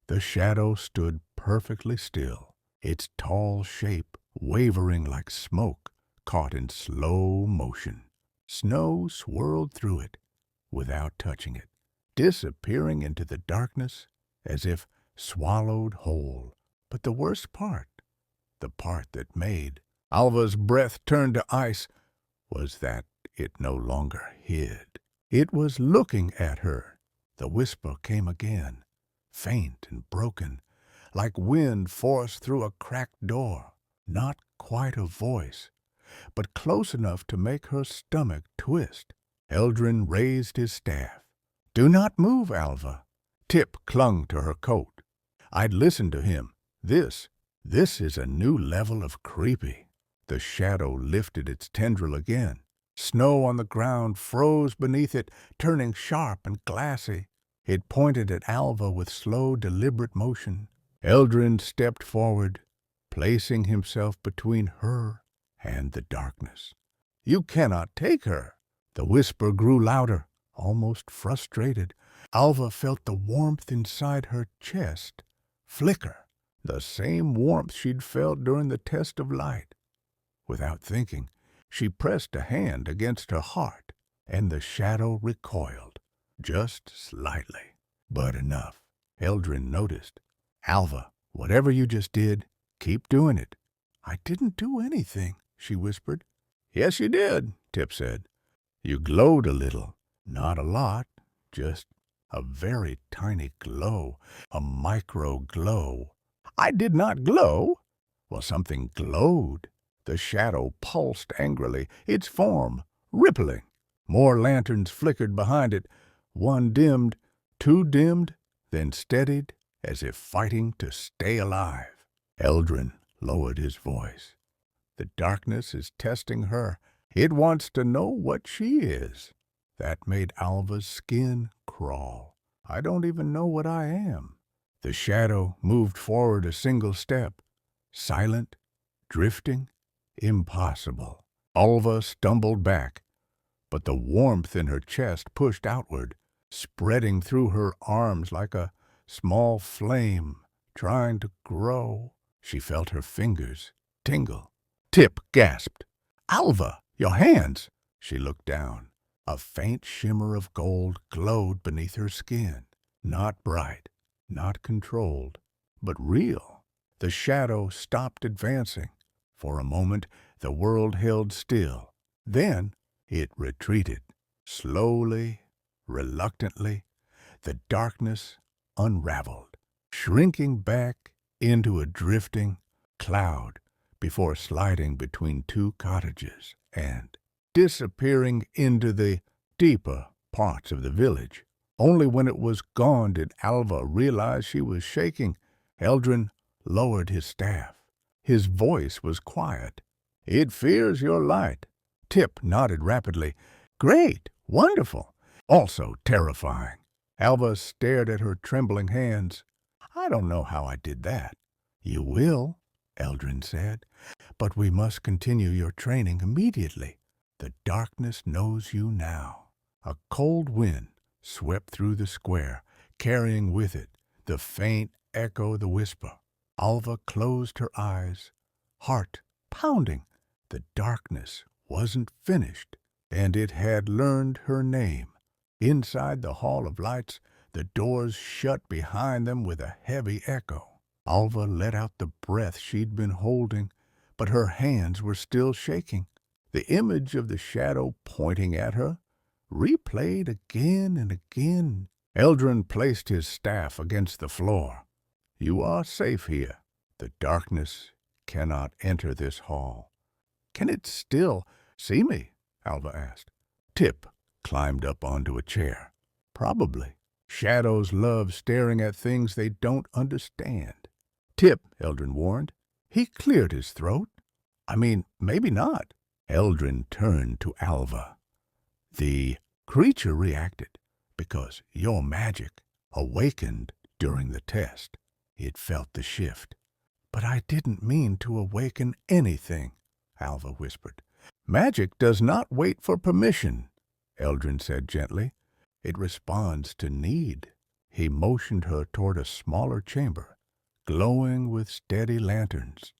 The shadow stood perfectly still, its tall shape wavering like smoke caught in slow motion. Snow swirled through it without touching it, disappearing into the darkness as if swallowed whole. But the worst part, the part that made Alva's breath turn to ice, was that it no longer hid. It was looking at her. The whisper came again, faint and broken, like wind forced through a cracked door. Not quite a voice, but close enough to make her stomach twist. Eldrin raised his staff. "Do not move, Alva." Tip clung to her coat. "I'd listen to him. This is a new level of creepy." The shadow lifted its tendril again. Snow on the ground froze beneath it, turning sharp and glassy. It pointed at Alva with slow, deliberate motion. Eldrin stepped forward, placing himself between her and the darkness. "You cannot take her." The whisper grew louder, almost frustrated. Alva felt the warmth inside her chest flicker, the same warmth she'd felt during the test of light. Without thinking, she pressed a hand against her heart, and the shadow recoiled, just slightly, but enough. Eldrin noticed. "Alva, whatever you just did, keep doing it." "I didn't do anything," she whispered. "Yes, you did," Tip said. "You glowed a little. Not a lot, just a very tiny glow, a micro glow." "I did not glow." "Well, something glowed." The shadow pulsed angrily, its form rippling. More lanterns flickered behind it. One dimmed, two dimmed, then steadied, as if fighting to stay alive. Eldrin lowered his voice. "The darkness is testing her. It wants to know what she is." That made Alva's skin crawl. "I don't even know what I am." The shadow moved forward a single step, silent, drifting, impossible. Alva stumbled back, but the warmth in her chest pushed outward, spreading through her arms like a small flame trying to grow. She felt her fingers tingle. Tip gasped. "Alva, your hands!" She looked down. A faint shimmer of gold glowed beneath her skin. Not bright, not controlled, but real. The shadow stopped advancing. For a moment, the world held still. Then it retreated. Slowly, reluctantly, the darkness unraveled, shrinking back into a drifting cloud before sliding between two cottages and disappearing into the deeper parts of the village. Only when it was gone did Alva realize she was shaking. Eldrin lowered his staff. His voice was quiet. "It fears your light." Tip nodded rapidly. "Great, wonderful, also terrifying." Alva stared at her trembling hands. "I don't know how I did that." "You will," Eldrin said, "but we must continue your training immediately. The darkness knows you now." A cold wind swept through the square, carrying with it the faint echo of the whisper. Alva closed her eyes, heart pounding. The darkness wasn't finished, and it had learned her name. Inside the Hall of Lights, the doors shut behind them with a heavy echo. Alva let out the breath she'd been holding, but her hands were still shaking. The image of the shadow pointing at her replayed again and again. Eldrin placed his staff against the floor. "You are safe here. The darkness cannot enter this hall." "Can it still see me?" Alva asked. Tip climbed up onto a chair. "Probably. Shadows love staring at things they don't understand." "Tip," Eldrin warned. He cleared his throat. "I mean, maybe not." Eldrin turned to Alva. "The creature reacted because your magic awakened during the test." It felt the shift. "But I didn't mean to awaken anything," Alva whispered. "Magic does not wait for permission," Eldrin said gently. "It responds to need." He motioned her toward a smaller chamber, glowing with steady lanterns.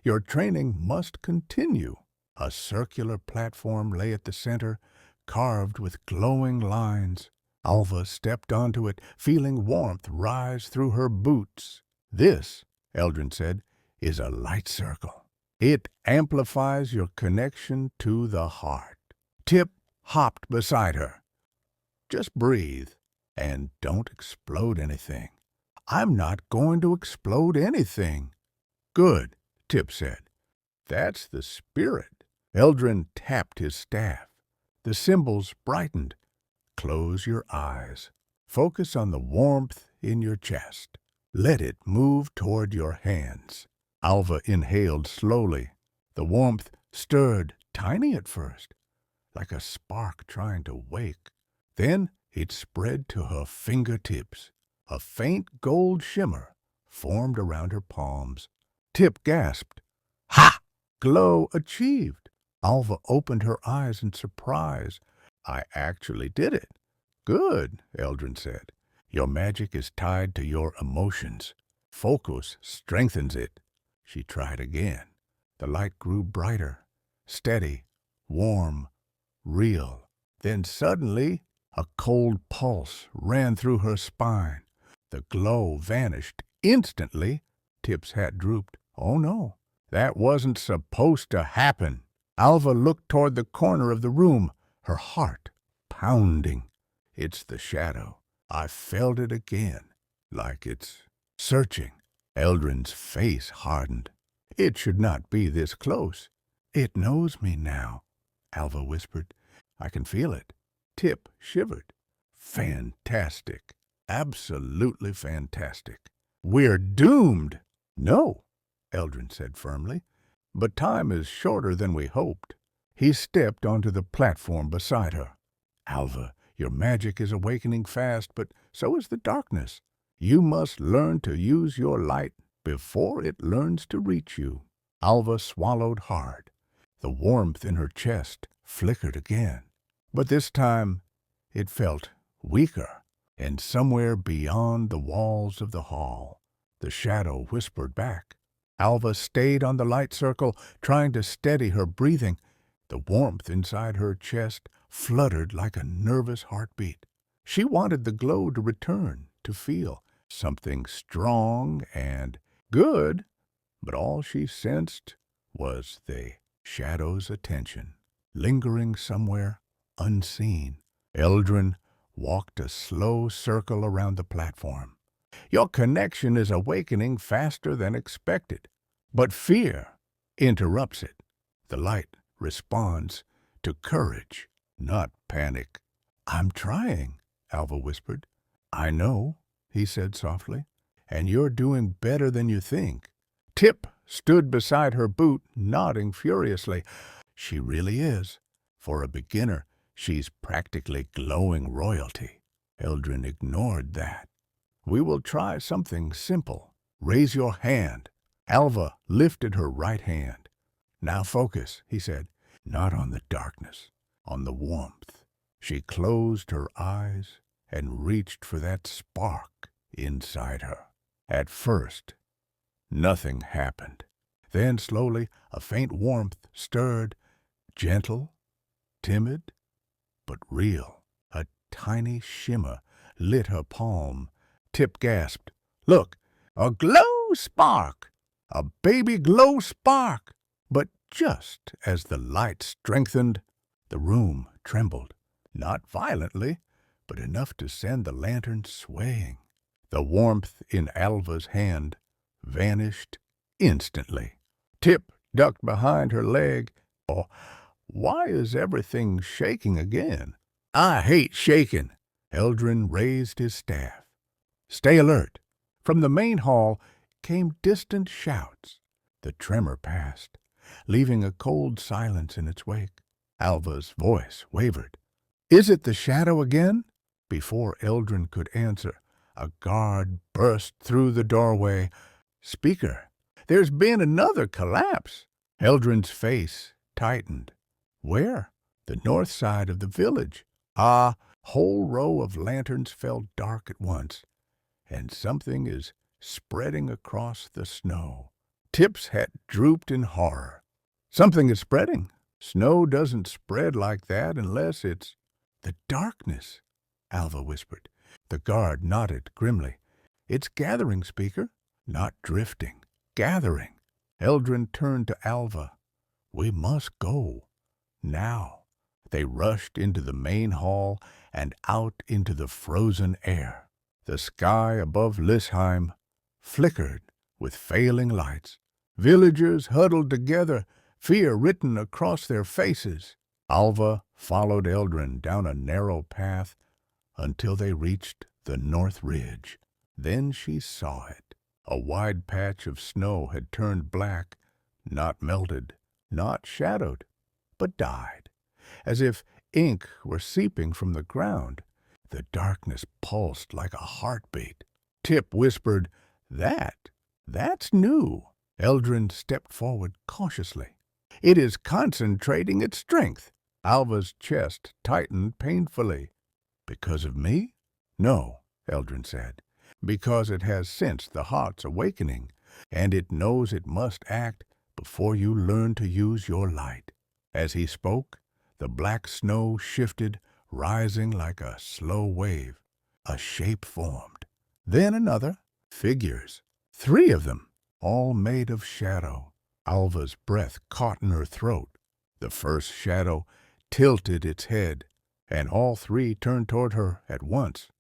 Your training must continue. A circular platform lay at the center, carved with glowing lines. Alva stepped onto it, feeling warmth rise through her boots. This, Eldrin said, is a light circle. It amplifies your connection to the heart. Tip hopped beside her. Just breathe and don't explode anything. I'm not going to explode anything. Good, Tip said. That's the spirit. Eldrin tapped his staff. The symbols brightened. Close your eyes. Focus on the warmth in your chest. Let it move toward your hands. Alva inhaled slowly. The warmth stirred, tiny at first, like a spark trying to wake. Then it spread to her fingertips. A faint gold shimmer formed around her palms. Tip gasped. Ha! Glow achieved. Alva opened her eyes in surprise. I actually did it. Good, Eldrin said. Your magic is tied to your emotions. Focus strengthens it. She tried again. The light grew brighter, steady, warm, real. Then suddenly, a cold pulse ran through her spine. The glow vanished instantly. Tip's hat drooped. Oh no, that wasn't supposed to happen. Alva looked toward the corner of the room, her heart pounding. It's the shadow. I felt it again, like it's searching. Eldrin's face hardened. It should not be this close. It knows me now, Alva whispered. I can feel it. Tip shivered. Fantastic. Absolutely fantastic. We're doomed. No, Eldrin said firmly. But time is shorter than we hoped. He stepped onto the platform beside her. Alva, your magic is awakening fast, but so is the darkness. You must learn to use your light before it learns to reach you. Alva swallowed hard. The warmth in her chest flickered again. But this time it felt weaker, and somewhere beyond the walls of the hall, the shadow whispered back. Alva stayed on the light circle, trying to steady her breathing. The warmth inside her chest fluttered like a nervous heartbeat. She wanted the glow to return, to feel something strong and good, but all she sensed was the shadow's attention, lingering somewhere unseen. Eldrin walked a slow circle around the platform. Your connection is awakening faster than expected, but fear interrupts it. The light responds to courage, not panic. I'm trying, Alva whispered. I know, he said softly, and you're doing better than you think. Tip stood beside her boot, nodding furiously. She really is. For a beginner, she's practically glowing royalty. Eldrin ignored that. We will try something simple. Raise your hand. Alva lifted her right hand. Now focus, he said, not on the darkness, on the warmth. She closed her eyes and reached for that spark inside her. At first, nothing happened. Then slowly a faint warmth stirred, gentle, timid, but real. A tiny shimmer lit her palm. Tip gasped. Look, a glow spark! A baby glow spark! But just as the light strengthened, the room trembled. Not violently, but enough to send the lantern swaying. The warmth in Alva's hand vanished instantly. Tip ducked behind her leg. Oh, why is everything shaking again? I hate shaking. Eldrin raised his staff. Stay alert. From the main hall came distant shouts. The tremor passed, leaving a cold silence in its wake. Alva's voice wavered. Is it the shadow again? Before Eldrin could answer, a guard burst through the doorway. Speaker, there's been another collapse. Eldrin's face tightened. Where? The north side of the village. A whole row of lanterns fell dark at once. and something is spreading across the snow. Tip's head drooped in horror. Something is spreading. Snow doesn't spread like that unless it's the darkness, Alva whispered. The guard nodded grimly. It's gathering, Speaker. Not drifting. Gathering. Eldrin turned to Alva. We must go. Now. They rushed into the main hall and out into the frozen air. The sky above Lysheim flickered with failing lights. Villagers huddled together, fear written across their faces. Alva followed Eldrin down a narrow path until they reached the north ridge. Then she saw it. A wide patch of snow had turned black, not melted, not shadowed, but dyed, as if ink were seeping from the ground. The darkness pulsed like a heartbeat. Tip whispered, That's new. Eldrin stepped forward cautiously. It is concentrating its strength. Alva's chest tightened painfully. Because of me? No, Eldrin said. Because it has sensed the heart's awakening, and it knows it must act before you learn to use your light. As he spoke, the black snow shifted, rising like a slow wave. A shape formed. Then another. Figures. 3 of them, all made of shadow. Alva's breath caught in her throat. The first shadow tilted its head, and all 3 turned toward her at once.